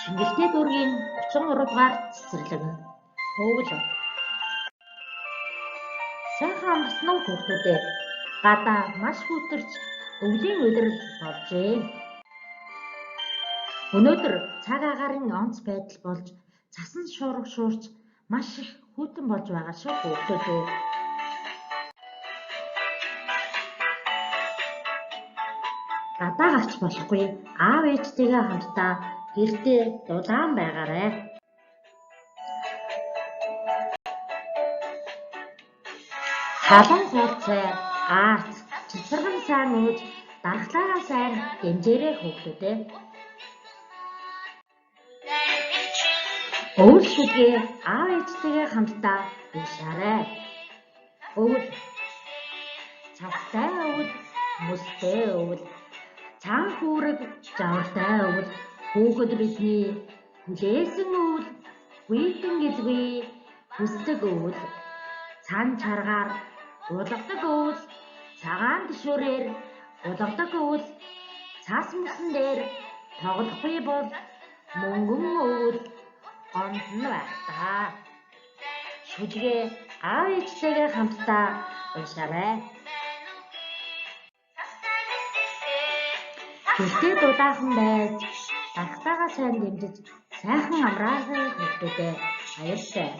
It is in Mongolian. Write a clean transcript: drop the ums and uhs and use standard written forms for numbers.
Шингэлтэй дүүргийн 33 дугаар цэцэрлэг. Өвөл. Сайхан амарсан уу хүүхдүүдээ? Гадаа маш хүтэрч өвлийн улирал болжээ. Өнөөдөр цаг агаарын онц байдал болж цасан шуурга шуурч маш их хүйтэн болж байгаа шүү хүүхдүүдээ. Гадаа гарч болохгүй. Аав ээжтэйгээ хамтдаа гэртээ дулаан байгаарай. Халуун хуулцай, аац, цэцэрхэн сайн ууж, дархлаагаа сайн дэмжээрэй хүүхдүүдээ. Өвөл шүдгээ аав ээжтэйгээ хамтдаа уушаарай. Өвөл. Цавтай өвөл, мөстэй өвөл, цаан хүүрэг, жавартай өвөл, хүүхэд бидний хүлээсэн өвөл, гүйтэн гэлгүй, хүсдэг өвөл, цан чаргаар улгадаг өвөл, цагаан тишүүрээр улгадаг өвөл, цас мөсөн дээр тоглохгүй бол мөнгөн өвөл гомд нь байх та. Шүдгээ аав ээжтэйгээ хамтдаа уушаарай. Гэртээ дулаахан байж, дархлаагаа сайн дэмжиж, сайхан амраарай хүүхдүүдээ. Аяартай.